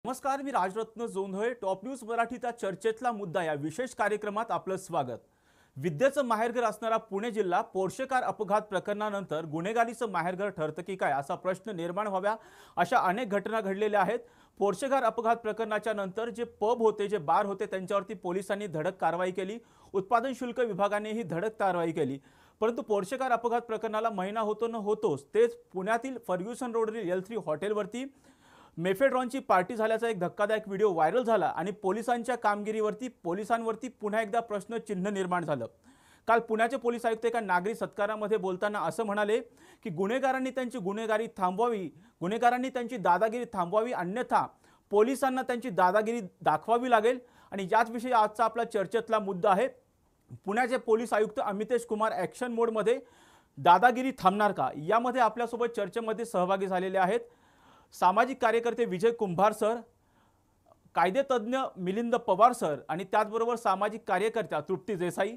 नमस्कार, मी Rajratna Jondhale. Top news मराठीचा चर्चेतला मुद्दा या विशेष कार्यक्रमात आपलं स्वागत. विद्येचं माहेरघर असणारा पुणे जिल्हा पोर्शे कार अपघात प्रकरणानंतर गुन्हेगारीचं माहेरघर ठरतं की काय असा प्रश्न निर्माण व्हावा अशा अनेक घटना घडलेल्या आहेत. पोर्शे कार अपघात प्रकरणाच्या नंतर जे पब होते, जे बार होते, त्यांच्यावरती पोलिसांनी धडक कारवाई केली. उत्पादन शुल्क विभागानेही धडक कारवाई केली. परंतु पोर्शे कार अपघात प्रकरणाला महिना होतो न होतोच तेच पुण्यातील फर्ग्युसन रोडवरील L3 हॉटेलवरती मेफेड्रॉनची पार्टी झाल्याचा एक धक्कादायक व्हिडिओ व्हायरल झाला आणि पोलिसांवरती पुन्हा एकदा प्रश्नचिन्ह निर्माण झालं. काल पुण्याचे पोलीस आयुक्त एका नागरी सत्कारामध्ये बोलताना असं म्हणाले की गुन्हेगारांनी त्यांची दादागिरी थांबवावी, अन्यथा पोलिसांना त्यांची दादागिरी दाखवावी लागेल. आणि याच विषयी आजचा आपला चर्चेतला मुद्दा आहे. पुण्याचे पोलीस आयुक्त अमितेश कुमार ॲक्शन मोडमध्ये, दादागिरी थांबणार का, यामध्ये आपल्यासोबत चर्चेमध्ये सहभागी झालेले आहेत सामाजिक कार्यकर्ते विजय कुंभार सर, कायदेतज्ञ मिलिंद पवार सर आणि त्याचबरोबर सामाजिक कार्यकर्त्या तृप्ती देसाई.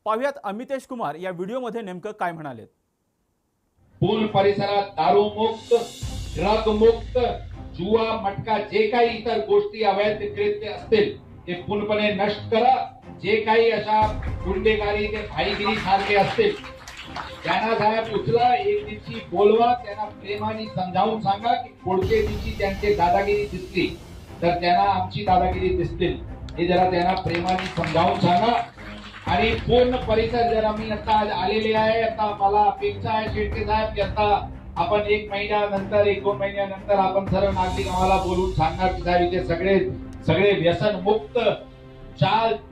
पाहुयात अमितेश कुमार या व्हिडिओमध्ये नेमकं काय म्हणाले. पूल परिसरात दारूमुक्त, ड्रगमुक्त, जुवा, मटका, जे काही इतर गोष्टी अवैध कृत्य असतील ते पूर्णपणे नष्ट करा. जे काही अशा गुंडेगारी ते भाईगिरी सारखे असतील त्यांना साहेब उचला, एक दिवशी बोलवा, त्यांना प्रेमाने समजावून सांगा की पुढच्या दिवशी त्यांची दादागिरी दिसली तर त्यांना आमची दादागिरी दिसतील, हे जरा त्यांना प्रेमाने समजावून सांगा. आणि पूर्ण परिसर जर आम्ही आता आलेले आहे, आता मला अपेक्षा आहे शेट्टे साहेब की आता आपण 1 महिन्यानंतर 1-2 महिन्यानंतर आपण सर्व नागरिक आम्हाला बोलून सांगणार की साहेब इथे सगळे व्यसनमुक्त,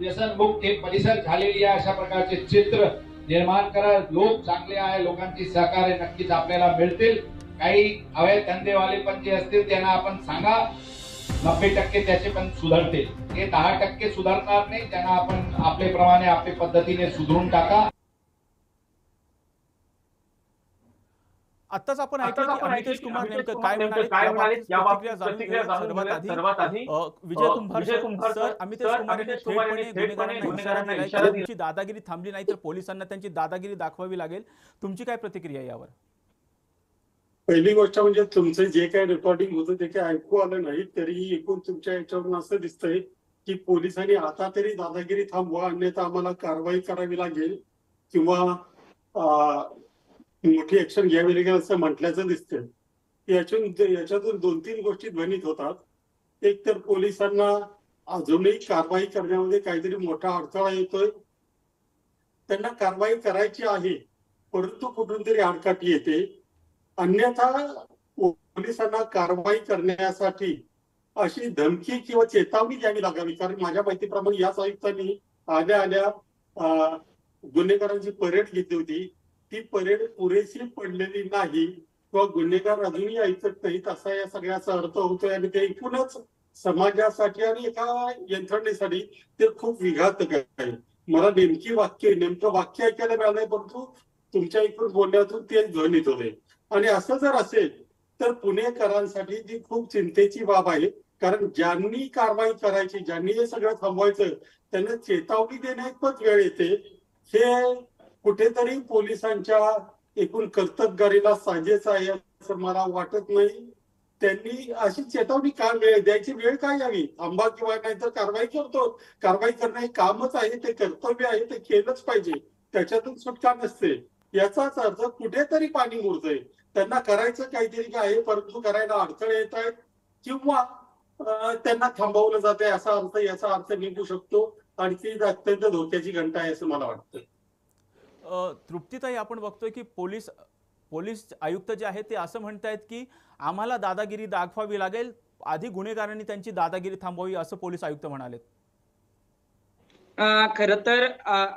व्यसनमुक्त हे परिसर झालेली आहे, अशा प्रकारचे चित्र निर्माण करा. लोक चांगले आहे, लोकांची सहकार्य नक्कीच आपल्याला मिळतील. काही अवैध धंदेवाले पण जे असतील त्यांना आपण सांगा 90% त्याचे पण सुधारतील, हे 10% सुधारणार नाही, त्यांना आपण आपल्याप्रमाणे आपल्या पद्धतीने सुधरून टाका. आत्ताच आपण ऐकलं की अमितेश कुमार नेमकं काय म्हणाले सर्वात आधी विजय कुंभार सर, अमितेश कुमार यांनी थेटपणे गुन्हेगारांना इशारा दिलाय की तुमची दादागिरी थांबली नाही तर पोलिसांना त्यांची दादागिरी दाखवावी लागेल. तुमची काय प्रतिक्रिया यावर? पहिली गोष्ट म्हणजे तुमचं जे काही रेकॉर्डिंग होतं ते काही ऐकू आलं नाही, तरी एकूण तुमच्या याच्यावरून असं दिसतंय की पोलिसांनी आता तरी दादागिरी थांबवा, अन्यथा आम्हाला कारवाई करावी लागेल किंवा मोठी ऍक्शन घ्यावी लागेल असं म्हटल्याचं दिसतंय. याच्यातून 2-3 गोष्टी ध्वनित होतात. एक तर पोलिसांना अजूनही कारवाई करण्यामध्ये काहीतरी मोठा अडथळा येतोय. त्यांना कारवाई करायची आहे परंतु कुठून तरी आडकाठी येते. अन्यथा पोलिसांना कारवाई करण्यासाठी अशी धमकी किंवा चेतावणी द्यावी लागावी. कारण माझ्या माहितीप्रमाणे याच आयुक्तांनी आल्या गुन्हेगारांची परेड घेतली होती. ती परेड पुरेशी पडलेली नाही किंवा गुन्हेगार अजूनही ऐकत नाहीत असा या सगळ्याचा अर्थ होतोय. आणि ते एकूणच समाजासाठी आणि एका यंत्रणेसाठी ते खूप विघातक आहे. मला नेमकं वाक्य ऐकायला मिळालं नाही, परंतु तुमच्या इकडून बोलण्यातून ते ध्वनित होते. आणि असं जर असेल तर पुणेकरांसाठी ती खूप चिंतेची बाब आहे. कारण ज्यांनी कारवाई करायची, ज्यांनी हे सगळं थांबवायचं, त्यांना चेतावणी देण्याइतपत वेळ येते. हे कुठेतरी पोलिसांच्या एकूण कर्तबगारीला साजेच आहे असं मला वाटत नाही. त्यांनी अशी चेतावणी का द्यायची वेळ काय यावी? थांबा किंवा नाहीतर कारवाई करतो. कारवाई करणं हे कामच आहे, ते कर्तव्य आहे, ते केलंच पाहिजे, त्याच्यातून सुटका नसते. याचाच अर्थ कुठेतरी पाणी मुरतंय. त्यांना करायचं काहीतरी आहे परंतु करायला अडथळे येत आहेत किंवा त्यांना थांबवलं जाते असा अर्थ याचा अर्थ निघू शकतो. आणि ती अत्यंत धोक्याची घंटा आहे असं मला वाटतं. तृप्तीताई, आपण बघतोय की पोलीस आयुक्त जे आहेत ते असं म्हणतायत की आम्हाला दादागिरी दाखवावी लागेल, आधी गुन्हेगारांनी त्यांची दादागिरी थांबवावी असं पोलीस आयुक्त म्हणाले. खरं तर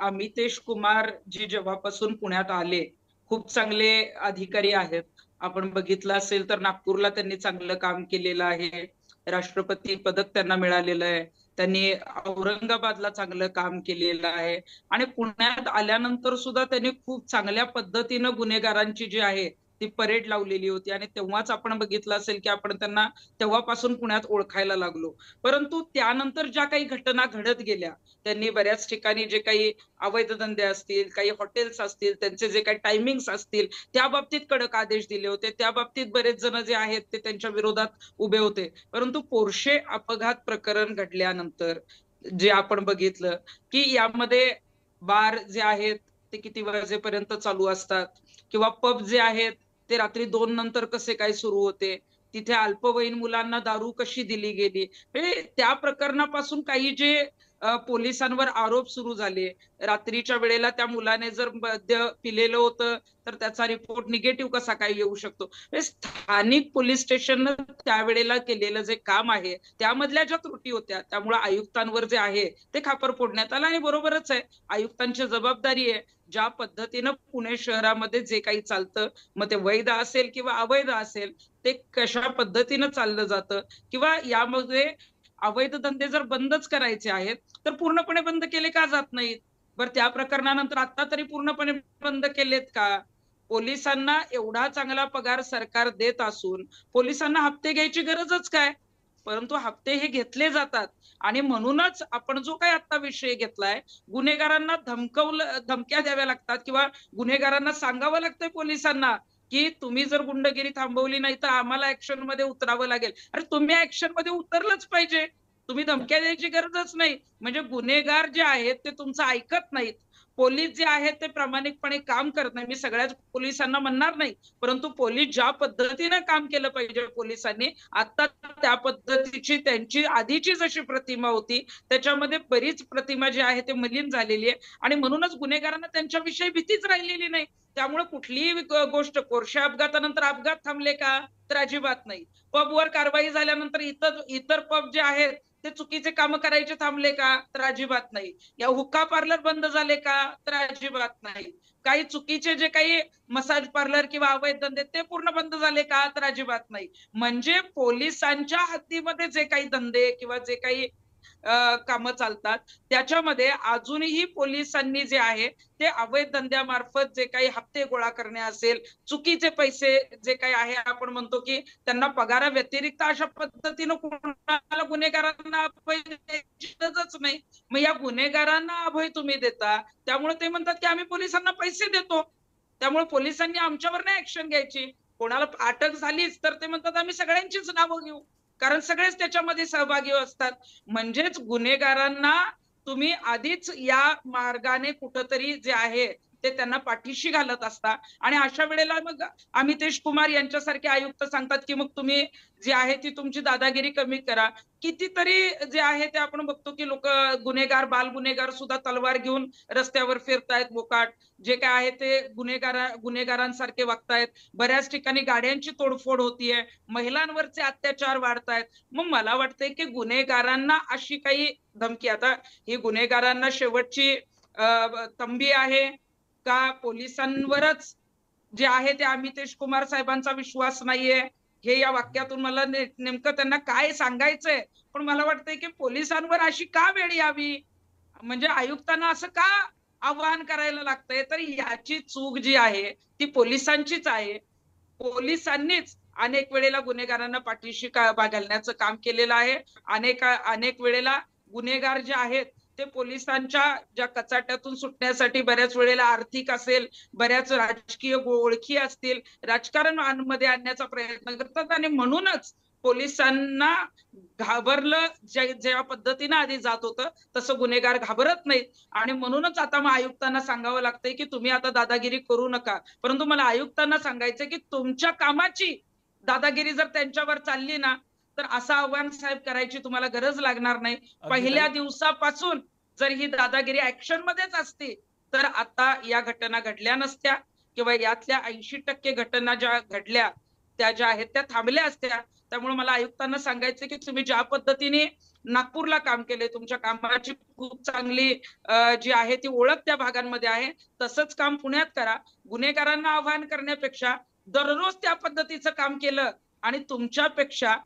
अमितेश कुमार जी जेव्हापासून पुण्यात आले, खूप चांगले अधिकारी आहेत. आपण बघितलं असेल तर नागपूरला त्यांनी चांगलं काम केलेलं आहे, राष्ट्रपती पदक त्यांना मिळालेलं आहे. त्यांनी औरंगाबादला चांगलं काम केलेलं आहे आणि पुण्यात आल्यानंतर सुद्धा त्यांनी खूप चांगल्या पद्धतीनं गुन्हेगारांची जी आहे ती परेड लावलेली होती आणि तेव्हाच आपण बघितलं असेल की आपण त्यांना तेव्हापासून पुण्यात ओळखायला लागलो. परंतु त्यानंतर ज्या काही घटना घडत गेल्या, त्यांनी बऱ्याच ठिकाणी जे काही अवैध धंदे असतील, काही हॉटेल्स असतील, त्यांचे जे काही टायमिंग्स असतील, त्या बाबतीत कडक आदेश दिले होते. त्या बाबतीत बरेच जण जे आहेत ते त्यांच्या विरोधात उभे होते. परंतु पोर्शे अपघात प्रकरण घडल्यानंतर जे आपण बघितलं की यामध्ये बार जे आहेत ते किती वाजेपर्यंत चालू असतात, किंवा पब जे आहेत ते रात्री 2 नंतर कसे काय सुरू होते, तिथे अल्पवयीन मुलांना दारू कशी दिली गेली, हे त्या प्रकरणापासून काही जे पोलिसांवर आरोप सुरू झाले. रात्रीच्या वेळेला त्या मुलाने जर मद्य पिलेलं होतं तर त्याचा रिपोर्ट निगेटिव्ह कसा काय येऊ शकतो. स्थानिक पोलीस स्टेशन त्यावेळेला केलेलं जे काम आहे त्यामधल्या ज्या त्रुटी होत्या, त्यामुळे आयुक्तांवर जे आहे ते खापर फोडण्यात आलं. आणि बरोबरच आहे, आयुक्तांची जबाबदारी आहे ज्या पद्धतीनं पुणे शहरामध्ये जे काही चालतं, मग ते वैध असेल किंवा अवैध असेल, ते कशा पद्धतीनं चाललं जातं, किंवा यामध्ये अवैध धंदे जर बंदच करायचे आहेत तर पूर्णपणे बंद केले का जात नाहीत. बरं, त्या प्रकरणानंतर आता तरी पूर्णपणे बंद केलेत का? पोलिसांना एवढा चांगला पगार सरकार देत असून पोलिसांना हप्ते घ्यायची गरजच काय? परंतु हप्ते हे घेतले जातात. आणि म्हणूनच आपण जो काही आता विषय घेतलाय, गुन्हेगारांना धमक्या द्याव्या लागतात किंवा गुन्हेगारांना सांगावं लागतंय पोलिसांना की तुम्ही जर गुंडगिरी थांबवली नाही तर आम्हाला ऍक्शन मध्ये उतरावं लागेल. अरे तुम्ही ऍक्शन मध्ये उतरलंच पाहिजे, तुम्ही धमक्या द्यायची गरजच नाही. म्हणजे गुन्हेगार जे आहेत ते तुमचं ऐकत नाहीत, पोलीस जे आहेत ते प्रामाणिकपणे काम करत नाही. मी सगळ्याच पोलिसांना म्हणणार नाही, परंतु पोलीस ज्या पद्धतीनं काम केलं पाहिजे पोलिसांनी, आता त्या पद्धतीची त्यांची आधीची जशी प्रतिमा होती त्याच्यामध्ये बरीच प्रतिमा जी आहे ते मलिन झालेली आहे. आणि म्हणूनच गुन्हेगारांना त्यांच्याविषयी भीतीच राहिलेली नाही. त्यामुळे कुठलीही गोष्ट, पोर्शे अपघातानंतर अपघात थांबले का? तर अजिबात नाही. पबवर कारवाई झाल्यानंतर इतर पब जे आहेत ते चुकीचे काम करायचे थांबले का? तर अजिबात नाही. या हुक्का पार्लर बंद झाले का? तर अजिबात नाही. काही चुकीचे जे काही मसाज पार्लर किंवा अवैध धंदे ते पूर्ण बंद झाले का? तर अजिबात नाही. म्हणजे पोलिसांच्या हद्दीमध्ये जे काही धंदे किंवा जे काही कामं चालतात त्याच्यामध्ये अजूनही पोलिसांनी जे आहे ते अवैध धंद्यामार्फत जे काही हप्ते गोळा करणे असेल, चुकीचे पैसे जे काही आहे, आपण म्हणतो की त्यांना पगारा व्यतिरिक्त अशा पद्धतीनं कोणाला गुन्हेगारांना अभय द्यायची गरजच नाही. मग या गुन्हेगारांना अभय तुम्ही देता, त्यामुळे ते म्हणतात की आम्ही पोलिसांना पैसे देतो, त्यामुळे पोलिसांनी आमच्यावर नाही ऍक्शन घ्यायची. कोणाला अटक झालीच तर ते म्हणतात आम्ही सगळ्यांचीच नावं घेऊ, कारण सगळेच त्याच्यामध्ये सहभागी असतात. म्हणजेच गुन्हेगारांना तुम्ही आधीच या मार्गाने कुठंतरी जे आहे ते त्यांना पाठीशी घालत असता. आणि अशा वेळेला मग अमितेश कुमार यांच्यासारखे आयुक्त सांगतात की मग तुम्ही जी आहे ती तुमची दादागिरी कमी करा. कितीतरी जे आहे ते आपण बघतो की लोक गुन्हेगार, बाल गुन्हेगार सुद्धा तलवार घेऊन रस्त्यावर फिरतायत मोकाट, जे काय आहे ते गुन्हेगारांसारखे वागतायत. बऱ्याच ठिकाणी गाड्यांची तोडफोड होतीये, महिलांवरचे अत्याचार वाढतायत. मग मला वाटतंय की गुन्हेगारांना अशी काही धमकी, आता ही गुन्हेगारांना शेवटची तंबी आहे का पोलिसांवरच जे आहे ते अमितेश कुमार साहेबांचा विश्वास नाहीये, हे या वाक्यातून मला नेमकं त्यांना काय सांगायचंय. पण मला वाटतंय की पोलिसांवर अशी का वेळ यावी, म्हणजे आयुक्तांना असं का आवाहन करायला लागतंय, तर याची चूक जी आहे ती पोलिसांचीच आहे. पोलिसांनीच अनेक वेळेला गुन्हेगारांना पाठीशी घालण्याचं काम केलेलं आहे. अनेक वेळेला गुन्हेगार जे आहेत ते पोलिसांच्या ज्या कचाट्यातून सुटण्यासाठी बऱ्याच वेळेला आर्थिक असेल, बऱ्याच राजकीय ओळखी असतील, राजकारणामध्ये आणण्याचा प्रयत्न करतात. आणि म्हणूनच पोलिसांना घाबरलं ज्या पद्धतीनं आधी जात होतं तसं गुन्हेगार घाबरत नाहीत. आणि म्हणूनच आता मग आयुक्तांना सांगावं लागतंय की तुम्ही आता दादागिरी करू नका. परंतु मला आयुक्तांना सांगायचंय की तुमच्या कामाची दादागिरी जर त्यांच्यावर चालली ना तर असं आव्हान साहेब करायची तुम्हाला गरज लागणार नाही. पहिल्या दिवसापासून जर ही दादागिरी ऍक्शन मध्येच असती तर आता या घटना घडल्या नसत्या, किंवा यातल्या 80% घटना ज्या घडल्या त्या ज्या आहेत त्या थांबल्या असत्या. त्यामुळे मला आयुक्तांना सांगायचं की तुम्ही ज्या पद्धतीने नागपूरला काम केले, तुमच्या कामाची खूप चांगली जी आहे ती ओळख त्या भागांमध्ये आहे, तसंच काम पुण्यात करा. गुन्हेगारांना आव्हान करण्यापेक्षा दररोज त्या पद्धतीचं काम केलं आणि तुमच्यापेक्षा,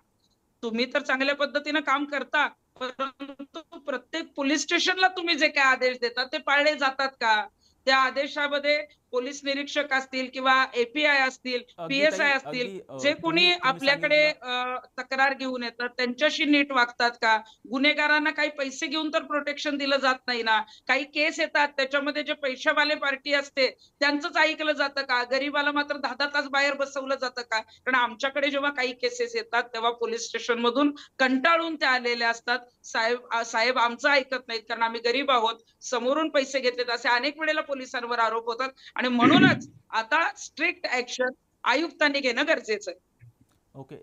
तुम्ही तर चांगल्या पद्धतीनं काम करता, परंतु प्रत्येक पोलीस स्टेशनला तुम्ही जे काय आदेश देतात ते पाळले जातात का? त्या आदेशामध्ये पोलीस निरीक्षक असतील किंवा एपीआय असतील, अगदी PSI ताई, असतील, अगदी जे कोणी तुम्ही आपल्याकडे सांगितलं. तक्रार घेऊन येतात त्यांच्याशी नीट वागतात का? गुन्हेगारांना काही पैसे घेऊन तर प्रोटेक्शन दिलं जात नाही ना. काही केस येतात त्याच्यामध्ये जे पैशावाले पार्टी असते त्यांचंच ऐकलं जातं का? गरीबाला मात्र 10-10 तास बाहेर बसवलं जातं का? कारण आमच्याकडे जेव्हा काही केसेस येतात तेव्हा पोलीस स्टेशन मधून कंटाळून ते आलेले असतात. साहेब आमचं ऐकत नाहीत कारण आम्ही गरीब आहोत, समोरून पैसे घेतलेत, असे अनेक वेळेला पोलिसांवर आरोप होतात. आणि म्हणूनच आता स्ट्रिक्ट ऍक्शन आयुक्तांनी घेणं गरजेचं आहे. ओके,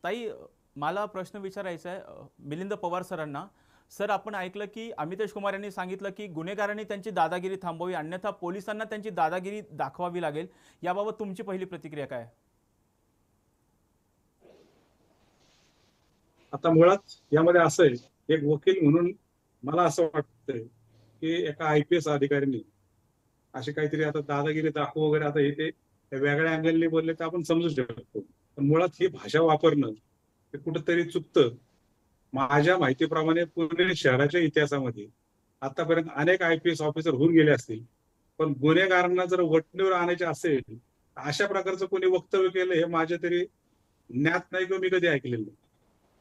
ताई, मला प्रश्न विचारायचा आहे मिलिंद पवार सरांना. सर, आपण ऐकलं की अमितेश कुमार यांनी सांगितलं की गुन्हेगारांनी त्यांची दादागिरी थांबवावी, अन्यथा पोलिसांना त्यांची दादागिरी दाखवावी लागेल. याबाबत तुमची पहिली प्रतिक्रिया काय? आता मुळात यामध्ये असं आहे, एक वकील म्हणून मला असं वाटतंय की एका IPS अधिकाऱ्यांनी असे काहीतरी आता दादागिरी दाखव वगैरे, आता हे ते वेगळ्या अँगलने बोलले तर आपण समजू शकतो, पण मुळात ही भाषा वापरणं हे कुठंतरी चुकतं. माझ्या माहितीप्रमाणे पुणे शहराच्या इतिहासामध्ये आतापर्यंत अनेक IPS ऑफिसर होऊन गेले असतील, पण गुन्हेगारांना जर वटणीवर आणायचे असेल अशा प्रकारचं कोणी वक्तव्य केलं हे माझ्या तरी ज्ञात नाही किंवा मी कधी ऐकलेलं नाही.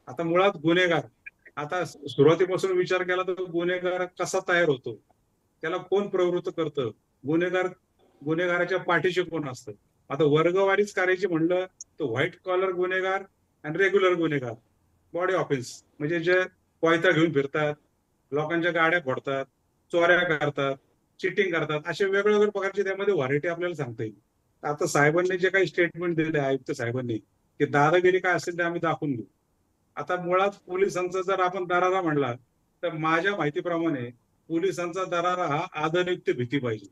आता मुळात गुन्हेगार, आता सुरुवातीपासून विचार केला तर गुन्हेगार कसा तयार होतो, त्याला कोण प्रवृत्त करतं, गुन्हेगाराच्या पाठीशी कोण असतं. आता वर्गवारीच करायची म्हणलं तर व्हाईट कॉलर गुन्हेगार आणि रेग्युलर गुन्हेगार, बॉडी ऑफेन्स म्हणजे जे कोयता घेऊन फिरतात, लोकांच्या गाड्या फोडतात, चोऱ्या करतात, चिटिंग करतात, असे वेगवेगळ्या प्रकारचे त्यामध्ये व्हरायटी आपल्याला सांगता येईल. आता साहेबांनी जे काही स्टेटमेंट दिले आयुक्त साहेबांनी की दादागिरी काय असेल ते आम्ही दाखवून घेऊ. आता मुळात पोलिसांचा जर आपण दरारा म्हणला तर माझ्या माहितीप्रमाणे पोलिसांचा दरारा हा आदरयुक्त भीती पाहिजे.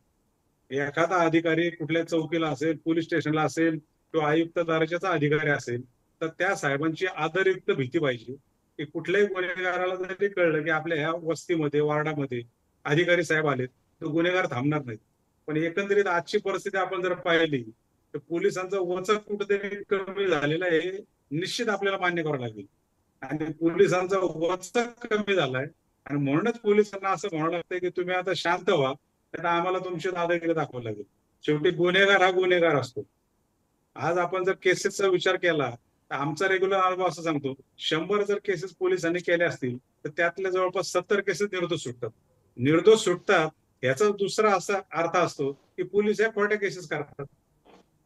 एखादा अधिकारी कुठल्या चौकीला असेल, पोलीस स्टेशनला असेल किंवा आयुक्त दर्जाचा अधिकारी असेल तर त्या साहेबांची आदरयुक्त भीती पाहिजे की कुठल्याही गुन्हेगाराला जरी कळलं की आपल्या ह्या वस्तीमध्ये, वार्डामध्ये अधिकारी साहेब आलेत तर गुन्हेगार थांबणार नाहीत. पण एकंदरीत आजची परिस्थिती आपण जर पाहिली तर पोलिसांचा वचक कुठेतरी कमी झालेला आहे, हे निश्चित आपल्याला मान्य करावं लागेल. आणि पोलिसांचा वचक कमी झालाय आणि म्हणूनच पोलिसांना असं म्हणावं लागतंय की तुम्ही आता शांत व्हा, तर आम्हाला तुमची दादागिरी दाखवावी लागेल. शेवटी गुन्हेगार हा गुन्हेगार असतो. आज आपण जर केसेसचा विचार केला तर आमचा रेग्युलर अनुभव असं सांगतो, 100 जर केसेस पोलिसांनी केल्या असतील तर त्यातल्या जवळपास 70 केसेस निर्दोष सुटतात. निर्दोष सुटतात याचा दुसरा असा अर्थ असतो की पोलीस या खोट्या केसेस करतात.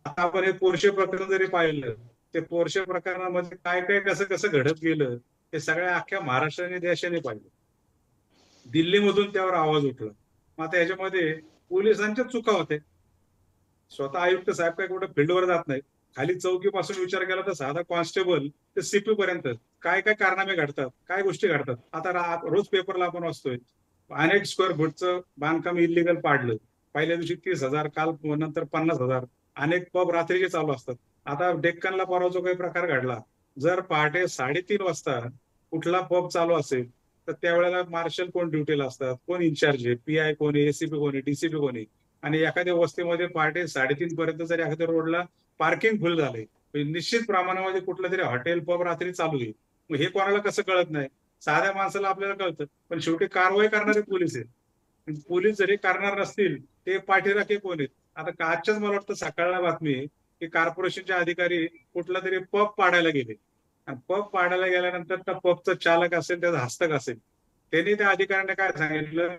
आता आपण हे पोर्शे प्रकरण जरी पाहिलं, ते पोर्शे प्रकरणामध्ये काय काय कसं कसं घडत गेलं हे सगळ्या अख्ख्या महाराष्ट्राने देशाने पाहिलं. दिल्लीमधून त्यावर आवाज उठला. मग आता याच्यामध्ये पोलिसांच्या चुका होत्या. स्वतः आयुक्त साहेब काय कुठे फील्डवर जात नाही, खाली चौकीपासून विचार केला तर साधा कॉन्स्टेबल ते CP पर्यंत काय काय कारनामे घडतात, काय गोष्टी घडतात. आता रोज पेपरला आपण वाचतोय अनेक स्क्वेअर फूटचं बांधकाम इलिगल पाडलं, पहिल्या दिवशी 30,000, काल नंतर 50,000. अनेक पब रात्रीचे चालू असतात. आता डेक्कनला परवा जो काही प्रकार घडला, जर पहाटे 3:30 वाजता कुठला पब चालू असेल तर त्यावेळेला मार्शल कोण ड्युटीला असतात, कोण इन्चार्ज आहे, PI कोण आहे, ACP कोण आहे, DCP कोण आहे. आणि एखाद्या वस्तीमध्ये पहाटे 3:30 पर्यंत जर एखाद्या रोडला पार्किंग फुल झालंय, निश्चित प्रमाणामध्ये कुठलं तरी हॉटेल पब रात्री चालू आहे. मग हे कोणाला कसं कळत नाही? साध्या माणसाला आपल्याला कळतं, पण शेवटी कारवाई करणारे पोलीस आहेत. पोलीस जरी करणार नसतील ते पाठीराखे कोण आहेत? आता आजच्याच मला वाटतं सकाळला बातमी आहे की कॉर्पोरेशनचे अधिकारी कुठला तरी पब पाडायला गेले आणि पब पाडायला गेल्यानंतर त्या पबचा चालक असेल, त्याचा हस्तक असेल, त्यांनी त्या अधिकाऱ्यांना काय सांगितलं,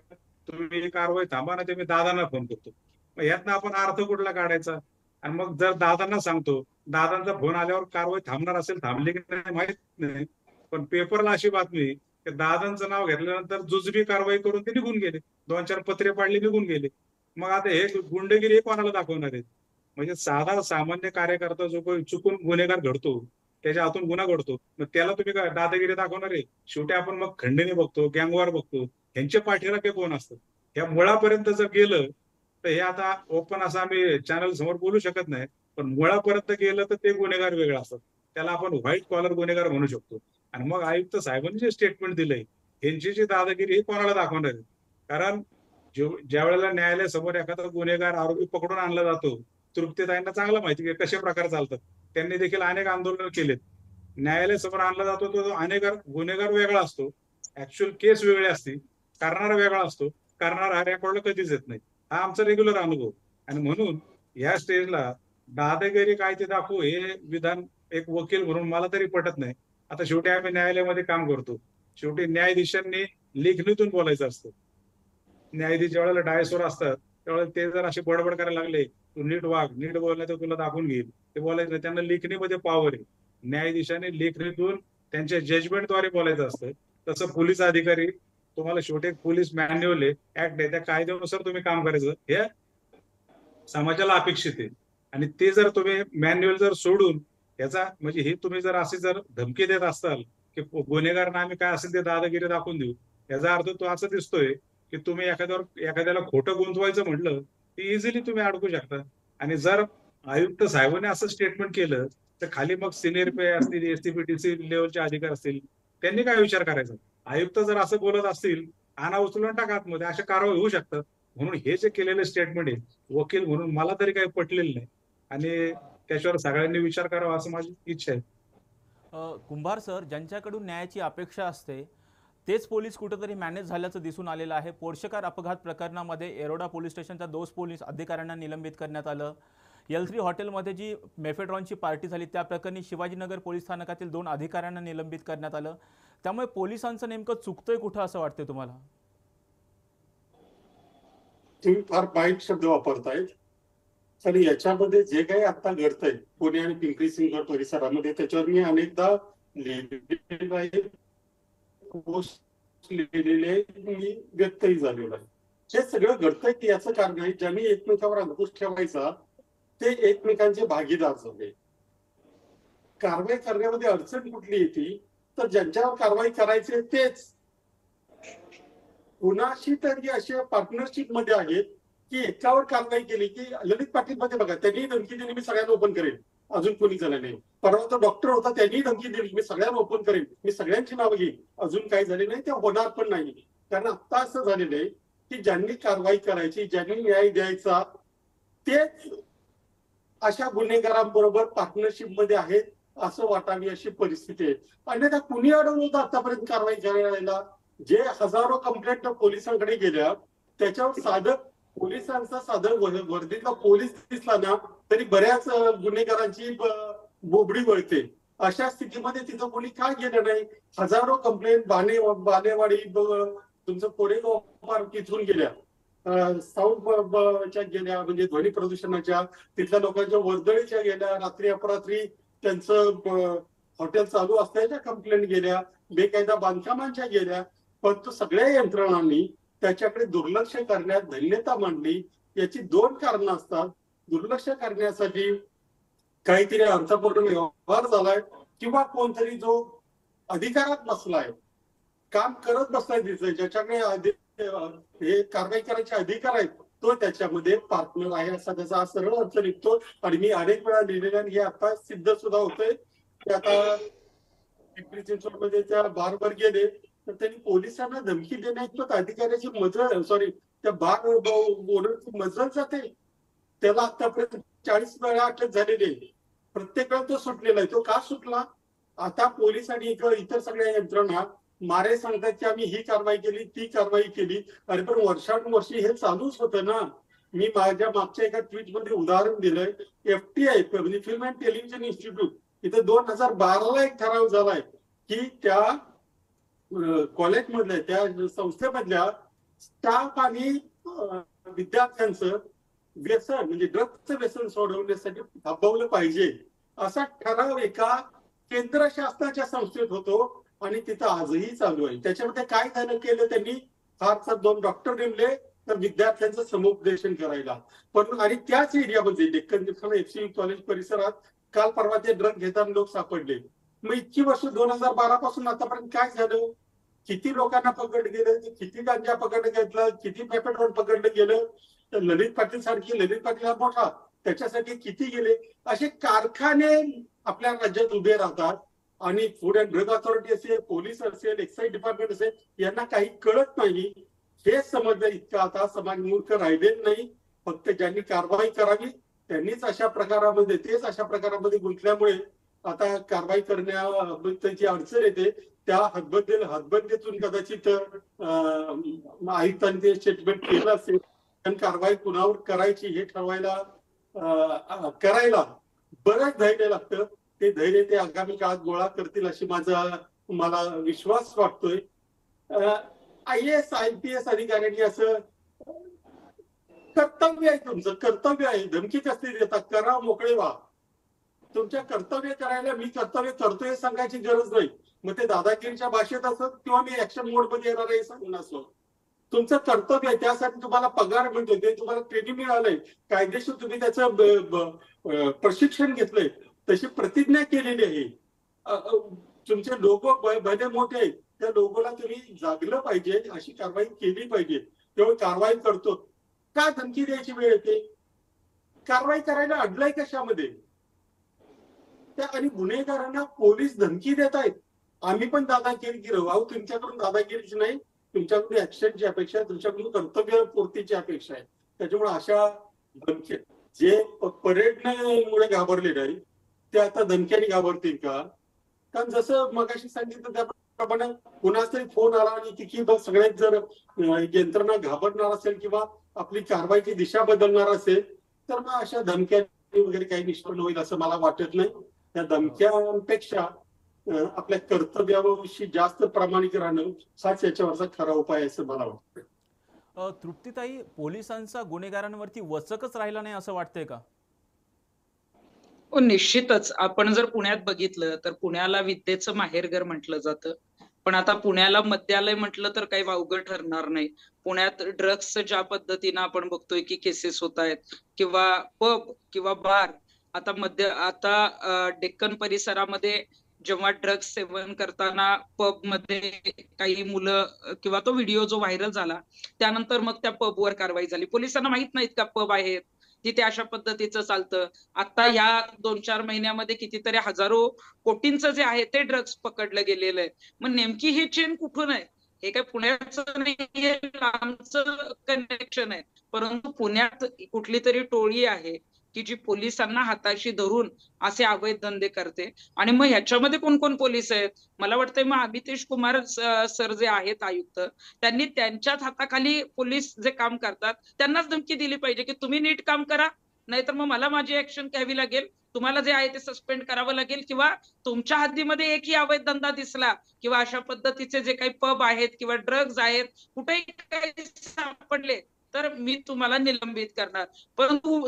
तुम्ही ही कारवाई थांबा ना, ते मी दादांना फोन करतो. मग यातनं आपण अर्थ कुठला काढायचा? आणि मग जर दादांना सांगतो, दादांचा फोन आल्यावर कारवाई थांबणार असेल, थांबली की नाही माहित नाही, पण पेपरला अशी बातमी की दादांचं नाव घेतल्यानंतर जुजबी कारवाई करून ते निघून गेले, 2-4 पत्रे पाडले, निघून गेले. मग आता हे गुंडगिरी हे कोणाला दाखवणार आहेत? म्हणजे साधा सामान्य कार्यकर्ता जो काही चुकून गुन्हेगार घडतो, त्याच्या हातून गुन्हा घडतो, मग त्याला तुम्ही काय दादागिरी दाखवणार आहे? शेवटी आपण मग खंडणी बघतो, गँगवॉर बघतो, ह्यांचे पाठीराखे कोण असतात? या मुळापर्यंत जर गेलं तर हे आता ओपन असं आम्ही चॅनल समोर बोलू शकत नाही, पण मुळापर्यंत गेलं तर ते गुन्हेगार वेगळे असतात. त्याला आपण व्हाईट कॉलर गुन्हेगार म्हणू शकतो. आणि मग आयुक्त साहेबांनी जे स्टेटमेंट दिलंय, यांची जी दादागिरी हे कोणाला दाखवणार आहे? कारण ज्या वेळेला न्यायालयासमोर एखादा गुन्हेगार आरोपी पकडून आणला जातो, तृप्तीताईंना चांगलं माहिती आहे कशा प्रकारे चालतात. त्यांनी देखील अनेक आंदोलन केलेत. न्यायालयासमोर आणला जातो तो गुन्हेगार वेगळा असतो, ऍक्च्युअल केस वेगळी असते, करणारा वेगळा असतो, करणारा हा रेकॉर्डला कधीच येत नाही. हा आमचा रेग्युलर अनुभव. आणि म्हणून या स्टेजला दादागिरी काय ते दाखवू हे विधान एक वकील म्हणून मला तरी पटत नाही. आता शेवटी आम्ही न्यायालयामध्ये काम करतो. शेवटी न्यायाधीशांनी लेखणीतून बोलायचं असतं. न्यायाधीश ज्या वेळेला डायसवर असतात त्यावेळेला ते जर असे बडबड करायला लागले, तू नीट वाग, नीट बोलला तर तुला दाखवून घेईल, ते बोलायचं नाही. त्यांना लेखणीमध्ये पॉवर आहे. न्यायाधीशाने लेखणीतून त्यांच्या जजमेंटद्वारे बोलायचं असतं. तसं पोलीस अधिकारी तुम्हाला शेवटी एक पोलीस मॅन्युअल आहे, ऍक्ट आहे, त्या कायद्यानुसार तुम्ही काम करायचं हे समाजाला अपेक्षित आहे. आणि ते जर तुम्ही मॅन्युअल जर सोडून याचा म्हणजे हे तुम्ही जर अशी जर धमकी देत असाल की गुन्हेगारांना आम्ही काय असेल ते दादागिरी दाखवून देऊ, याचा अर्थ तो असं दिसतोय की तुम्ही एखाद्याला खोटं गुंतवायचं म्हटलं की इझिली तुम्ही अडकू शकता. आणि जर आयुक्त साहेबांनी असं स्टेटमेंट केलं तर खाली मग सिनियर पी असतील, एसटीपीटीसी लेवलचे अधिकारी असतील, त्यांनी काय विचार करायचा. आयुक्त जर असं बोलत असतील, आणा उचलून टाका आतमध्ये, अशा कारवाई होऊ शकतात. म्हणून हे जे केलेले स्टेटमेंट आहे वकील म्हणून मला तरी काही पटलेलं नाही आणि त्याच्यावर सगळ्यांनी विचार करावा असं माझी इच्छा आहे. कुंभार सर, ज्यांच्याकडून न्यायाची अपेक्षा असते तेच पोलीस कुठेतरी मॅनेज झाल्याचं दिसून आलेलं आहे. पोर्शेकार अपघात प्रकरणामध्ये येरोडा पोलीस स्टेशनच्या 2 पोलीस अधिकाऱ्यांना निलंबित करण्यात आलं. L3 हॉटेलमध्ये जी मेफेड्रॉनची पार्टी झाली त्या प्रकरणी शिवाजीनगर पोलीस स्थानकातील 2 अधिकाऱ्यांना निलंबित करण्यात आलं. त्यामुळे पोलिसांचं नेमकं चुकतंय कुठं असं वाटतंय तुम्हाला? तुम्ही फार वाईट शब्द वापरतायत. आणि याच्यामध्ये जे काही आता घडतंय पुणे आणि पिंपरी चिंचवड परिसरामध्ये त्याच्यावर मी अनेकदा लिहिलेलं आहे, पोस्ट लिहिलेले मी व्यक्तही झालेलं आहे. हे सगळं घडतंय की याचं कारण आहे ज्यांनी एकमेकांवर अंकुश ठेवायचा ते एकमेकांचे भागीदार झाले. कारवाई करण्यामध्ये अडचण कुठली येते तर ज्यांच्यावर कारवाई करायची तेच कुणाशी तरी अशा पार्टनरशिप मध्ये आहेत की एकावर कारवाई केली की ललित पाटील मध्ये बघा, त्यांनी धमकी दिली मी सगळ्यांना ओपन करेन, अजून कोणी झालं नाही. परवा तो डॉक्टर होता त्यांनी धमकी दिली मी सगळ्यांना ओपन करेन, मी सगळ्यांची नावं घेईन, अजून काही झाले नाही, ते होणार पण नाही. कारण आता असं झालेलं आहे की ज्यांनी कारवाई करायची, ज्यांनी न्याय द्यायचा तेच अशा गुन्हेगारांबरोबर पार्टनरशिप मध्ये आहेत असं वाटावी अशी परिस्थिती आहे. अन्यथा कुणी अडवलं होतं आतापर्यंत कारवाई करायला? जे हजारो कंप्लेंट पोलिसांकडे गेल्या त्याच्यावर साधं पोलिसांचा साधं वर्दीतला पोलीस दिसला ना तरी बऱ्याच गुन्हेगारांची बोबडी वळते. अशा स्थितीमध्ये तिथं कोणी काय गेलं नाही? हजारो कंप्लेंट बालेवाडी तुमचं कोरेगाव पार्क इथून गेल्या, साऊथच्या गेल्या, म्हणजे ध्वनी प्रदूषणाच्या, तिथल्या लोकांच्या वर्दळीच्या गेल्या, रात्री अपरात्री त्यांचं हॉटेल चालू असल्याच्या कंप्लेंट गेल्या, बेकायदा बांधकामांच्या गेल्या. परंतु सगळ्या यंत्रणांनी त्याच्याकडे दुर्लक्ष करण्यात धन्यता मांडली. याची 2 कारणं असतात. दुर्लक्ष करण्यासाठी काहीतरी अर्थपूर्ण व्यवहार झालाय किंवा कोणतरी जो अधिकारात बसलाय, काम करत बसलाय, दिसतंय ज्याच्याकडे हे कारवाई करायचे अधिकार आहेत तो त्याच्यामध्ये पार्टनर आहे असा त्याचा सरळ अर्थ निघतो. आणि मी अनेक वेळा लिहिलेल्या हे आता सिद्ध सुद्धा होतंय की आता पिंपरी चिंचवडमध्ये त्या बारवर गेले तर त्यांनी पोलिसांना धमकी देण्याइतपत अधिकाऱ्याची त्या बार ओनरची मजल जाते. त्याला आतापर्यंत 40 वेळा अटक झालेली आहे. प्रत्येक वेळा तो सुटलेला आहे. तो का सुटला? आता पोलीस आणि इतर सगळ्या यंत्रणा मारे सांगतात की आम्ही ही कारवाई केली, ती कारवाई केली. अरे पण वर्षानुवर्षी हे चालूच होतं ना. मी माझ्या मागच्या एका ट्विट मध्ये उदाहरण दिलंय. FTI म्हणजे फिल्म अँड टेलिव्हिजन इन्स्टिट्यूट इथे 2012ला एक ठराव झालाय की त्या कॉलेजमधल्या त्या संस्थेमधल्या स्टाफ आणि विद्यार्थ्यांचं व्यसन म्हणजे ड्रग्जचं व्यसन सोडवण्यासाठी थांबवलं पाहिजे असा ठराव एका केंद्र शासनाच्या संस्थेत होतो आणि तिथं आजही चालू आहे. त्याच्यामध्ये काय झालं केलं त्यांनी, फारसा 2 डॉक्टर नेमले तर विद्यार्थ्यांचं समुपदेशन करायला. पण आणि त्याच एरियामध्ये डेक्कन FCU कॉलेज परिसरात काल परवा ते ड्रग घेताना लोक सापडले. मग इतकी वर्ष 2012 पासून आतापर्यंत काय झालं? किती लोकांना पकडलं गेलं, किती गांजा पकडलं घेतलं, किती पेट्रोल पकडलं गेलं. तर ललित पाटील सारखी, ललित पाटील हा मोठा, त्याच्यासाठी किती गेले? असे कारखाने आपल्या राज्यात उभे राहतात आणि फूड अँड ड्रग अथॉरिटी असेल, पोलीस असेल, एक्साईज डिपार्टमेंट असेल, यांना काही कळत नाही. हे समजलं इतकं आता समाज मूर्ख राहिलेलं नाही. फक्त ज्यांनी कारवाई करावी त्यांनीच अशा प्रकारामध्ये गुंतल्यामुळे आता कारवाई करण्याची अडचण येते. त्या हतबद्धतेतून कदाचित आयुक्तांनी ते स्टेटमेंट केलं असेल कारण कारवाई कुणावर करायची हे ठरवायला करायला बरंच धैर्य लागतं. ते धैर्य ते आगामी काळात गोळा करतील अशी मला विश्वास वाटतोय. IAS IPS अधिकाऱ्यांनी असं कर्तव्य आहे, तुमचं कर्तव्य आहे, धमकी कसली देतात, करा मोकळे व्हा. तुमच्या कर्तव्य करायला मी कर्तव्य करतोय सांगायची गरज नाही. मग ते दादागिरीच्या भाषेत असत किंवा मी ऍक्शन मोड मध्ये येणार आहे सांगून असो, तुमचं कर्तव्य आहे. त्यासाठी तुम्हाला पगार मिळतोय, ते तुम्हाला ट्रेनिंग मिळालंय, कायदेशीर तुम्ही त्याचं प्रशिक्षण घेतलंय, तशी प्रतिज्ञा केलेली आहे. तुमचे लोगो भले मोठे आहेत, त्या लोगोला तुम्ही जागलं पाहिजे, अशी कारवाई केली पाहिजे. तेव्हा कारवाई करतो. का धमकी द्यायची वेळ येते? कारवाई करायला अडलाय कशामध्ये? त्या आणि गुन्हेगारांना पोलीस धमकी देत आहेत. आम्ही पण दादागिरी गिरव. अहो, तुमच्याकडून दादागिरीची नाही, तुमच्याकडून ऍक्शनची अपेक्षा, तुमच्याकडून कर्तव्य पूर्तीची अपेक्षा आहे. त्याच्यामुळे अशा धमकी जे परेडमुळे घाबरले नाही ते आता धमक्याने घाबरतील का? कारण जसं मगाशी सांगितलं त्याप्रमाणे कुणाचा तरी फोन आला आणि तिची सगळ्यात जर यंत्रणा घाबरणार असेल किंवा आपली कारवाईची दिशा बदलणार असेल तर मग अशा धमक्या वगैरे काही निष्पन्न होईल असं मला वाटत नाही. त्या धमक्यांपेक्षा आपल्या कर्तव्याविषयी जास्त प्रामाणिक राहणं हाच याच्यावरचा खरा उपाय असं मला वाटतं. तृप्तीताई, पोलिसांचा गुन्हेगारांवरती वचकच राहिला नाही असं वाटतंय का? निश्चितच. आपण जर पुण्यात बघितलं तर पुण्याला विद्येचं माहेरघर म्हटलं जातं, पण आता पुण्याला मद्यालय म्हटलं तर काही वावगं ठरणार नाही. पुण्यात ड्रग्स ज्या पद्धतीनं आपण बघतोय की केसेस होत आहेत, किंवा पब किंवा बार, आता डेक्कन परिसरामध्ये जेव्हा ड्रग्स सेवन करताना पब मध्ये काही मुलं किंवा तो व्हिडिओ जो व्हायरल झाला त्यानंतर मग त्या पबवर कारवाई झाली. पोलिसांना माहित नाहीत का पब आहेत तिथे अशा पद्धतीचं चालतं. आता या 2-4 महिन्यामध्ये कितीतरी हजारो कोटींचं जे आहे ते ड्रग्स पकडलं गेलेलं आहे. मग नेमकी ही चेन कुठून आहे? हे काय पुण्याचं नाही, लांबचं कनेक्शन आहे. परंतु पुण्यात कुठली तरी टोळी आहे की जी पोलिसांना हाताशी धरून असे अवैध धंदे करते. आणि मग ह्याच्यामध्ये कोण कोण पोलीस आहेत? मला वाटतंय मग अमितेश कुमार सर जे आहेत आयुक्त, त्यांनी त्यांच्याच हाताखाली पोलीस जे काम करतात त्यांनाच धमकी दिली पाहिजे की तुम्ही नीट काम करा, नाहीतर मग मला माझी ऍक्शन घ्यावी लागेल, तुम्हाला जे आहे ते सस्पेंड करावं लागेल, किंवा तुमच्या हद्दीमध्ये एकही अवैध धंदा दिसला किंवा अशा पद्धतीचे जे काही पब आहेत किंवा ड्रग्ज आहेत कुठेही काही सापडले तर मी तुम्हाला निलंबित करणार. परंतु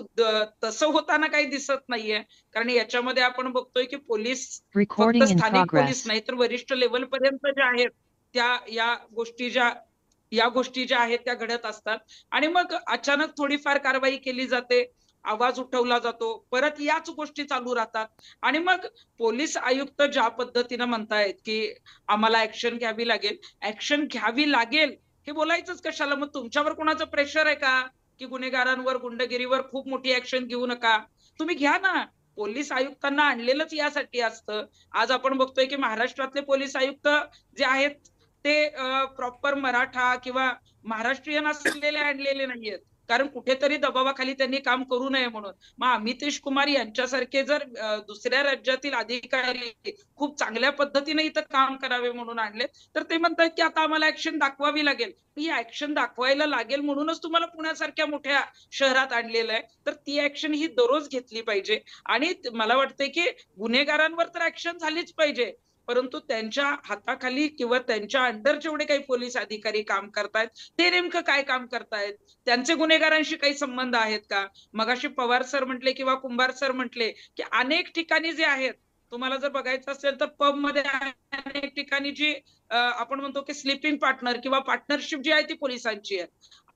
तसं होताना काही दिसत नाहीये. कारण याच्यामध्ये आपण बघतोय की पोलीस फक्त स्थानिक पोलीस नाही तर वरिष्ठ लेवल पर्यंत ज्या आहेत त्या या गोष्टी ज्या आहेत त्या घडत असतात. आणि मग अचानक थोडीफार कारवाई केली जाते, आवाज उठवला जातो, परत याच गोष्टी चालू राहतात. आणि मग पोलीस आयुक्त ज्या पद्धतीनं म्हणतायत की आम्हाला ऍक्शन घ्यावी लागेल, ऍक्शन घ्यावी लागेल हे बोलायचंच कशाला? मग तुमच्यावर कोणाचं प्रेशर आहे का की गुन्हेगारांवर, गुंडगिरीवर खूप मोठी ऍक्शन घेऊ नका? तुम्ही घ्या ना. पोलीस आयुक्तांना आणलेलंच यासाठी असतं. आज आपण बघतोय की महाराष्ट्रातले पोलीस आयुक्त जे आहेत ते प्रॉपर मराठा किंवा महाराष्ट्रीयन असलेले आणलेले नाहीयेत, कारण कुठेतरी दबावाखाली त्यांनी काम करू नये म्हणून. मग अमितेश कुमार यांच्यासारखे जर दुसऱ्या राज्यातील अधिकारी खूप चांगल्या पद्धतीने इथं काम करावे म्हणून आणले तर ते म्हणतात की आता आम्हाला ऍक्शन दाखवावी लागेल. ही ऍक्शन दाखवायला लागेल म्हणूनच तुम्हाला पुण्यासारख्या मोठ्या शहरात आणलेलं आहे. तर ती ऍक्शन ही दररोज घेतली पाहिजे. आणि मला वाटतंय की गुन्हेगारांवर तर ऍक्शन झालीच पाहिजे, परंतु त्यांच्या हाताखाली किंवा त्यांच्या अंडर जेवढे काही पोलीस अधिकारी काम करतायत ते नेमकं काय काम करतायत, त्यांचे गुन्हेगारांशी काही संबंध आहेत का? मगाशी पवार सर म्हटले किंवा कुंभार सर म्हटले की अनेक ठिकाणी जे आहेत, तुम्हाला जर बघायचं असेल तर पब मध्ये अनेक ठिकाणी जी आपण म्हणतो की स्लीपिंग पार्टनर किंवा पार्टनरशिप जी आहे ती पोलिसांची आहे.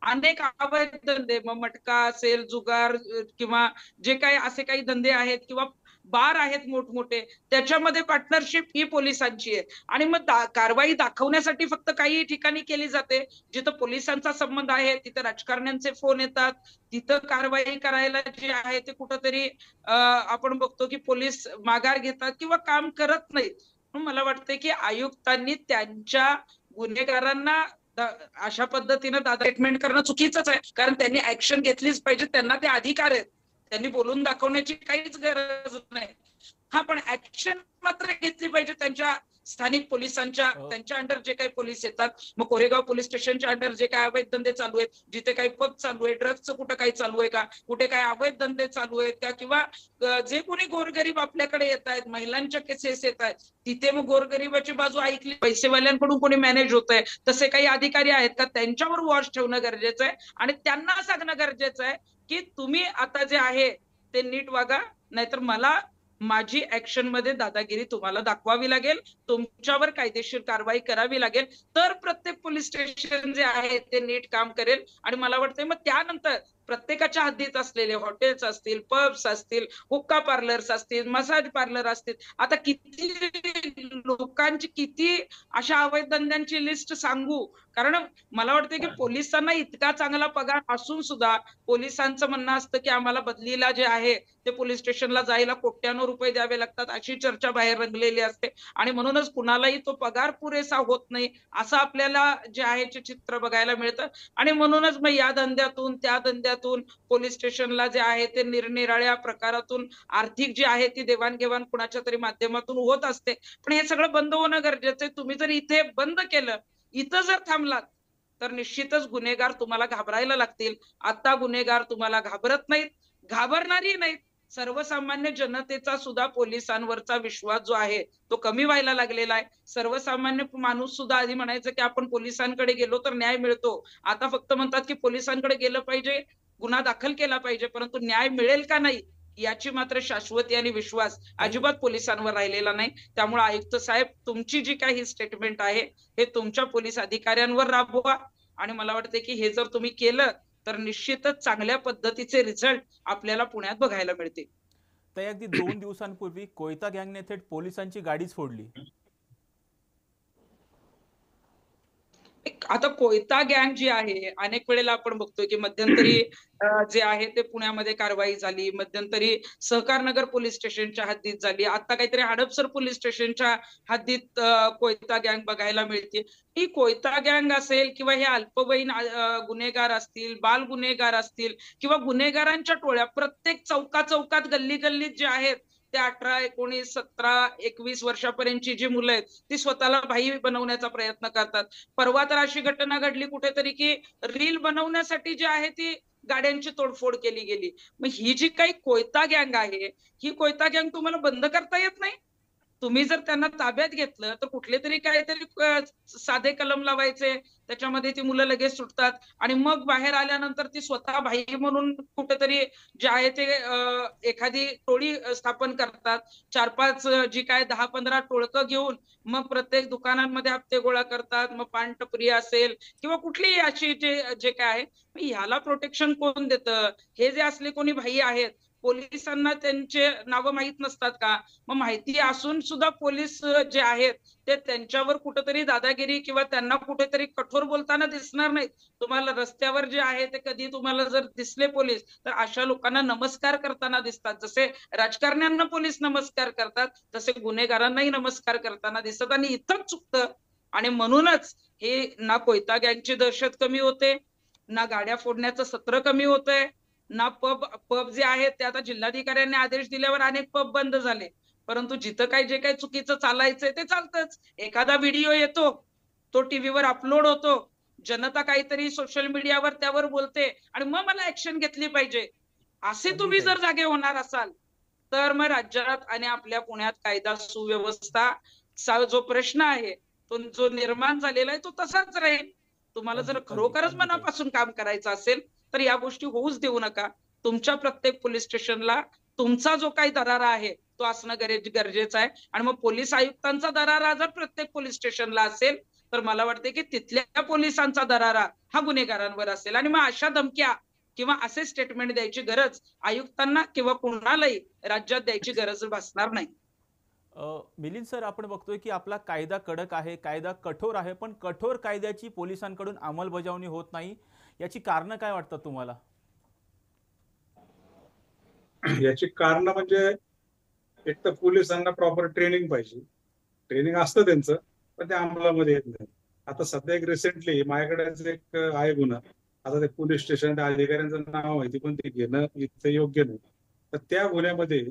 अनेक अवैध धंदे, मग मटका असेल, जुगार किंवा जे काही असे काही धंदे आहेत किंवा बार आहेत मोठमोठे, त्याच्यामध्ये पार्टनरशिप ही पोलिसांची आहे. आणि मग कारवाई दाखवण्यासाठी फक्त काही ठिकाणी केली जाते, जिथं पोलिसांचा संबंध आहे तिथं राजकारण्यांचे फोन येतात, तिथं कारवाई करायला जे आहे ते कुठंतरी आपण बघतो की पोलीस माघार घेतात किंवा काम करत नाहीत. मला वाटतं की आयुक्तांनी त्यांच्या गुन्हेगारांना अशा पद्धतीनं ट्रीटमेंट करणं चुकीचंच आहे, कारण त्यांनी ऍक्शन घेतलीच पाहिजे, त्यांना ते अधिकार आहेत, त्यांनी बोलून दाखवण्याची काहीच गरज नाही. हा, पण ऍक्शन मात्र घेतली पाहिजे त्यांच्या स्थानिक पोलिसांच्या अ, त्यांच्या अंडर जे काही पोलीस येतात, मग कोरेगाव पोलीस स्टेशनच्या अंडर जे काही अवैध धंदे चालू आहेत, जिथे काही पब चालू आहे, ड्रग्सचं कुठं काही चालू आहे का, कुठे काही अवैध धंदे चालू आहेत का, किंवा जे कोणी गोरगरीब आपल्याकडे येत आहेत, महिलांच्या केसेस येत आहेत, तिथे मग गोरगरिबाची बाजू ऐकली, पैसेवाल्यांकडून कोणी मॅनेज होत आहे, तसे काही अधिकारी आहेत का, त्यांच्यावर वॉच ठेवणं गरजेचं आहे आणि त्यांना सांगणं गरजेचं आहे की तुम्ही आता जे आहे ते नीट वागा, नाहीतर मला माझी ऍक्शन मध्ये दादागिरी तुम्हाला दाखवावी लागेल, तुमच्यावर कायदेशीर कारवाई करावी लागेल, तर प्रत्येक पोलीस स्टेशन जे आहे ते नीट काम करेल. आणि मला वाटतंय मग त्यानंतर प्रत्येकाच्या हद्दीत असलेले हॉटेल्स असतील, पब्स असतील, हुक्का पार्लर्स असतील, मसाज पार्लर असतील, आता किती लोकांची किती अशा अवैध धंद्यांची लिस्ट सांगू, कारण मला वाटतं की पोलिसांना इतका चांगला पगार असून सुद्धा पोलिसांचं म्हणणं असतं की आम्हाला बदलीला जे आहे ते पोलीस स्टेशनला जायला कोट्यानो रुपये द्यावे लागतात, अशी चर्चा बाहेर रंगलेली असते आणि म्हणूनच कुणालाही तो पगार पुरेसा होत नाही असं आपल्याला जे आहे ते चित्र बघायला मिळतं. आणि म्हणूनच मग या धंद्यातून त्या धंद्यातून पोलीस स्टेशनला जे आहे ते निरनिराळ्या प्रकारातून आर्थिक जी आहे ती देवाणघेवाण कुणाच्या तरी माध्यमातून होत असते. पण हे सगळं बंद होणं गरजेचं आहे. तुम्ही जर इथे बंद केलं, इथं जर थांबलात, तर निश्चितच गुन्हेगार तुम्हाला घाबरायला लागतील. आता गुन्हेगार तुम्हाला घाबरत नाहीत, घाबरणारी नाहीत. सर्वसामान्य जनतेचा सुद्धा पोलिसांवरचा विश्वास जो आहे तो कमी व्हायला लागलेला आहे. सर्वसामान्य माणूस सुद्धा आधी म्हणायचं की आपण पोलिसांकडे गेलो तर न्याय मिळतो, आता फक्त म्हणतात की पोलिसांकडे गेलं पाहिजे, गुन्हा दाखल केला पाहिजे, परंतु न्याय मिळेल का नाही याची मात्र शाश्वती आणि विश्वास अजिबात पोलिसांवर राहिलेला नाही. त्यामुळे आयुक्त साहेब, तुमची जी काही स्टेटमेंट आहे हे तुमच्या पोलीस अधिकाऱ्यांवर राबवा आणि मला वाटते की हे जर तुम्ही केलं तर निश्चितच चांगल्या पद्धतीचे रिझल्ट आपल्याला पुण्यात बघायला मिळतील. तर अगदी 2 दिवसांपूर्वी कोयता गँगने थेट पोलिसांची गाडीच फोडली. आता कोयता गँग जी आहे, अनेक वेळेला आपण बघतोय की मध्यंतरी जे आहे ते पुण्यामध्ये कारवाई झाली, मध्यंतरी सहकारनगर पोलीस स्टेशनच्या हद्दीत झाली, आता काहीतरी हडपसर पोलीस स्टेशनच्या हद्दीत कोयता गँग बघायला मिळते. ही कोयता गँग असेल किंवा हे अल्पवयीन गुन्हेगार असतील, बाल गुन्हेगार असतील किंवा गुन्हेगारांच्या टोळ्या प्रत्येक चौकात गल्ली गल्लीत जे आहेत ते 18, 19, 17, 21 वर्षापर्यंतची जी मुलं आहेत ती स्वतःला भाई बनवण्याचा प्रयत्न करतात. परवा तर अशी घटना घडली कुठेतरी की रील बनवण्यासाठी जी आहे ती गाड्यांची तोडफोड केली गेली. मग ही जी काही कोयता गँग आहे, ही कोयता गँग तुम्हाला बंद करता येत नाही. तुम्ही जर त्यांना ताब्यात घेतलं तर कुठले तरी काहीतरी साधे कलम लावायचे, त्याच्यामध्ये ती मुलं लगेच सुटतात आणि मग बाहेर आल्यानंतर ती स्वतः भाई म्हणून कुठेतरी जे आहे ते एखादी टोळी स्थापन करतात. 4-5 जी काय 10-15 टोळकं घेऊन मग प्रत्येक दुकानांमध्ये हप्ते गोळा करतात. मग पानटपरी असेल किंवा कुठलीही अशी जे काय आहे, ह्याला प्रोटेक्शन कोण देतं? हे जे असले कोणी भाई आहेत, पोलिसांना त्यांचे नावं माहीत नसतात का? मग माहिती असून सुद्धा पोलीस जे आहेत ते त्यांच्यावर कुठेतरी दादागिरी किंवा त्यांना कुठेतरी कठोर बोलताना दिसणार नाहीत. तुम्हाला रस्त्यावर जे आहे ते कधी तुम्हाला जर दिसले पोलीस तर अशा लोकांना नमस्कार करताना दिसतात. जसे राजकारण्यांना पोलीस नमस्कार करतात तसे गुन्हेगारांनाही नमस्कार करताना दिसतात आणि इथंच चुकतं. आणि म्हणूनच हे ना कोयता गँगची दहशत कमी होते, ना गाड्या फोडण्याचं सत्र कमी होतंय, ना पब जे आहेत ते आता जिल्हाधिकाऱ्यांनी आदेश दिल्यावर अनेक पब बंद झाले. परंतु जिथं काही जे काही चुकीचं चालायचंय ते चालतंच. एखादा व्हिडिओ येतो, तो टीव्हीवर अपलोड होतो, जनता काहीतरी सोशल मीडियावर त्यावर बोलते आणि मग मला ऍक्शन घेतली पाहिजे. असे तुम्ही जर जागे होणार असाल तर मग राज्यात आणि आपल्या पुण्यात कायदा सुव्यवस्था जो प्रश्न आहे तो जो निर्माण झालेला आहे तो तसाच राहील. तुम्हाला जर खरोखरच मनापासून काम करायचं असेल तर या गोष्टी होऊच देऊ नका. तुमच्या प्रत्येक पोलीस स्टेशनला तुमचा जो काही दरारा आहे तो असणं गरजेचं आहे. आणि मग पोलीस आयुक्तांचा दरारा जर प्रत्येक पोलीस स्टेशनला असेल तर मला वाटते की तिथल्या पोलिसांचा दरारा हा गुन्हेगारांवर असेल. आणि मग अशा धमक्या किंवा असे स्टेटमेंट द्यायची गरज आयुक्तांना किंवा कुणालाही राज्यात द्यायची गरज भासणार नाही. मिलिंद सर, आपण बघतोय की आपला कायदा कडक आहे, कायदा कठोर आहे, पण कठोर कायद्याची पोलिसांकडून अंमलबजावणी होत नाही. याची कारणं काय वाटतात तुम्हाला? याची कारण म्हणजे एक तर पोलिसांना प्रॉपर ट्रेनिंग पाहिजे. ट्रेनिंग असतं त्यांचं, पण ते अंमलामध्ये येत नाही. आता सध्या एक रिसेंटली माझ्याकडे एक आहे गुन्हा. आता ते पोलीस स्टेशन अधिकाऱ्यांचं नाव माहिती पण ते घेणं इतकं योग्य नाही. तर त्या गुन्ह्यामध्ये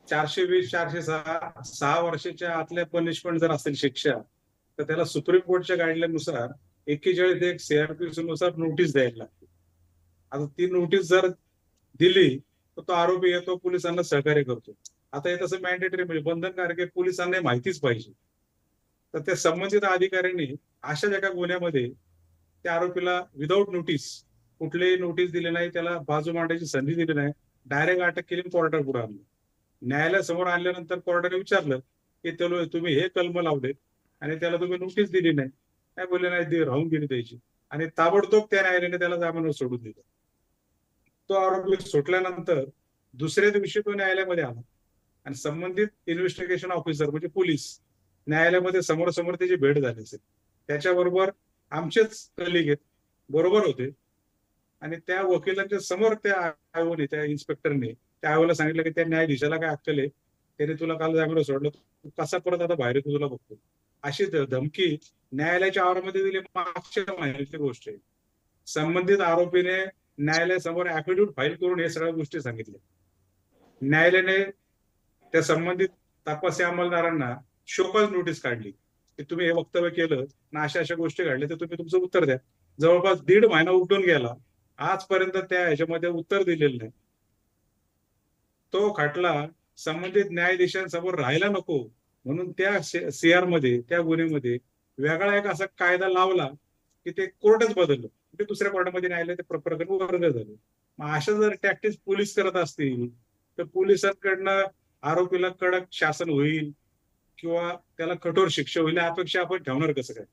420 406 6 वर्षाच्या आतल्या पनिशमेंट जर असेल शिक्षा, तर त्याला सुप्रीम कोर्टच्या गाईडलाईन नुसार 41 एक CRPC नुसार नोटीस द्यायला लागते. आता ती नोटीस जर दिली तर तो आरोपी येतो, पोलिसांना सहकार्य करतो. आता हे तसं मॅन्डेटरी म्हणजे बंधनकारक आहे, पोलिसांना माहितीच पाहिजे. तर त्या संबंधित अधिकाऱ्यांनी अशा एका गुन्ह्यामध्ये त्या आरोपीला विदाऊट नोटीस, कुठलीही नोटीस दिली नाही, त्याला बाजू मांडायची संधी दिली नाही, डायरेक्ट अटक केली, कोर्टात पुढे आणलं. न्यायालयासमोर आणल्यानंतर कोर्टाने विचारलं की तुम्ही हे कलम लावले आणि त्याला तुम्ही नोटीस दिली नाही. काय बोलले नाही, राहून गेली द्यायची. आणि ताबडतोब त्या न्यायालयाने त्याला जामीनावर सोडून दिलं. तो आरोपी सुटल्यानंतर दुसऱ्या दिवशी तो न्यायालयामध्ये आला आणि संबंधित इन्व्हेस्टिगेशन ऑफिसर म्हणजे पोलीस न्यायालयामध्ये समोरासमोर त्याची भेट झाली असेल. त्याच्याबरोबर आमचेच कलिग आहेत बरोबर होते आणि त्या वकिलांच्या समोर त्या आयोने, त्या इन्स्पेक्टरने त्या आयोला सांगितलं की त्या न्यायाधीशाला काय अक्कल आहे, त्याने तुला काल जामीनावर सोडलं, तू कसा परत आता बाहेर येतो तुला बघतो, अशी धमकी न्यायालयाच्या आवारामध्ये दिली. मागच्या महिन्याची गोष्ट आहे. संबंधित आरोपीने न्यायालयासमोर ऍफिडेव्हिट फाईल करून हे सगळ्या गोष्टी सांगितल्या. न्यायालयाने त्या संबंधित तपासी अंमलदारांना शोकॉज नोटीस काढली की तुम्ही हे वक्तव्य केलं ना, अशा अशा गोष्टी घडल्या, तर तुम्ही तुमचं उत्तर द्या. जवळपास 1.5 महिना उलटून गेला, आजपर्यंत त्या ह्याच्यामध्ये उत्तर दिलेलं नाही. तो खटला संबंधित न्यायाधीशांसमोर राहायला नको म्हणून त्या CR मध्ये, त्या गुन्ह्यामध्ये वेगळा एक असा कायदा लावला की ते कोर्टच बदललं, ते दुसऱ्या कोर्टामध्ये न्यायालय ते प्रकरण वर्ग झालं. मग अशा जर टॅक्टिक्स पोलीस करत असतील तर पोलिसांकडनं आरोपीला कडक शासन होईल किंवा त्याला कठोर शिक्षा होईल अपेक्षा आपण ठेवणार कसं काय?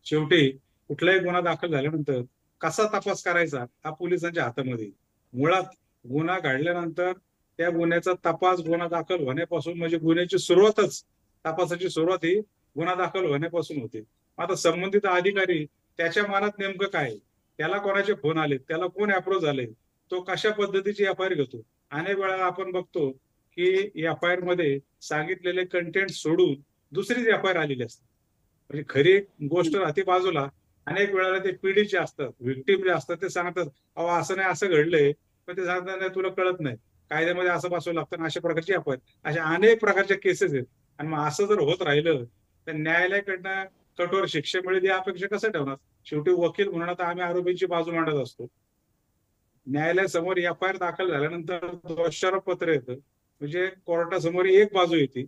शेवटी कुठलाही गुन्हा दाखल झाल्यानंतर कसा तपास करायचा हा पोलिसांच्या हातामध्ये. मुळात गुन्हा घडल्यानंतर त्या गुन्ह्याचा तपास, गुन्हा दाखल होण्यापासून म्हणजे गुन्ह्याची सुरुवातच, तपासाची सुरुवात ही गुन्हा दाखल होण्यापासून होते. आता संबंधित अधिकारी त्याच्या मनात नेमकं काय, त्याला कोणाचे फोन आले, त्याला कोण अप्रोच झाले, तो कशा पद्धतीची FIR घेतो. अनेक वेळा आपण बघतो की FIR मध्ये सांगितलेले कंटेंट सोडून दुसरीच FIR आलेली असते. म्हणजे खरी गोष्ट राहते बाजूला, अनेक वेळेला ते पीडित जे असतात, व्हिक्टिम जे असतात ते सांगतात अहो असं नाही, असं घडलंय, पण ते सांगतात नाही तुला कळत नाही, कायद्यामध्ये असं बसवं लागतं, अशा प्रकारची FIR, अशा अनेक प्रकारच्या केसेस आहेत. आणि मग असं जर होत राहिलं तर न्यायालयाकडनं कठोर शिक्षा मिळेल या अपेक्षा कसं ठेवणार? शेवटी वकील म्हणून आता आम्ही आरोपींची बाजू मांडत असतो. न्यायालयासमोर FIR दाखल झाल्यानंतर दोषारोप पत्र येतं, म्हणजे कोर्टासमोर एक बाजू येते.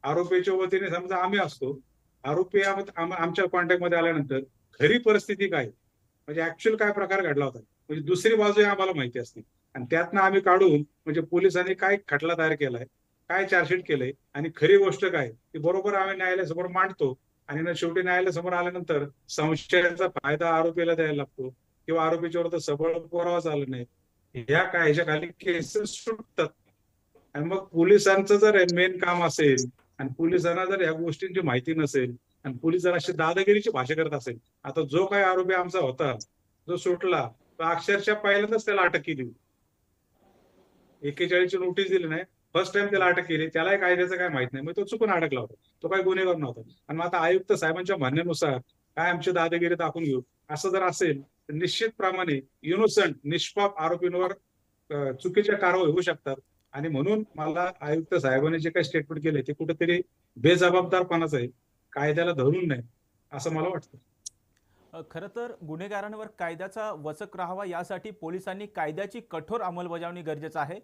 आरोपीच्या वतीने समजा आम्ही असतो, आरोपी आमच्या कॉन्टॅक्टमध्ये आल्यानंतर खरी परिस्थिती काय, म्हणजे ऍक्च्युअल काय प्रकार घडला होता, म्हणजे दुसरी बाजू आम्हाला माहिती असते. आणि त्यातनं आम्ही काढून म्हणजे पोलिसांनी काय खटला तयार केलाय, काय चार्जशीट केलंय आणि खरी गोष्ट काय ती बरोबर आम्ही न्यायालयासमोर मांडतो. आणि शेवटी न्यायालयासमोर आल्यानंतर संशयाचा फायदा आरोपीला द्यायला लागतो किंवा आरोपीच्यावर तर सबळ पुरावा झाला नाही, ह्याच्या खाली केसेस सुटतात. आणि मग पोलिसांचं जर मेन काम असेल आणि पोलिसांना जर ह्या गोष्टींची माहिती नसेल आणि पोलीस जर अशी दादागिरीची भाषा करत असेल, आता जो काही आरोपी आमचा होता जो सुटला तो अक्षरशः पहिल्यांदाच त्याला अटक केली, 41 नोटीस दिली नाही, फर्स्ट टाइम त्याला अटक केली, त्यालाही कायद्याचं काय माहित नाही, मग तो चुकून अडकला होता, तो काही गुन्हेगार नव्हता. आणि मग आता आयुक्त साहेबांच्या म्हणण्यानुसार काय आमची दादागिरी दाखवून घेऊ असं जर असेल तर निश्चितप्रमाणे इनोसंट, निष्पाप आरोपींवर चुकीच्या कारवाई होऊ शकतात. आणि म्हणून मला आयुक्त साहेबांनी जे काही स्टेटमेंट केले ते कुठेतरी बेजबाबदारपणाच आहे, कायद्याला धरून नाही असं मला वाटतं. खरं तर गुन्हेगारांवर कायद्याचा वचक राहावा यासाठी पोलिसांनी कायद्याची कठोर अंमलबजावणी गरजेचं आहे.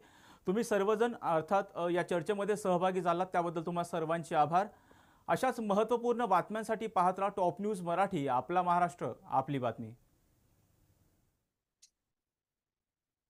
तुम्ही सर्वजण अर्थात या चर्चेमध्ये सहभागी झालात त्याबद्दल तुम्हा सर्वांचे आभार. अशाच महत्त्वपूर्ण बातम्यांसाठी पाहत राहा टॉप न्यूज मराठी, आपला महाराष्ट्र, आपली बातमी.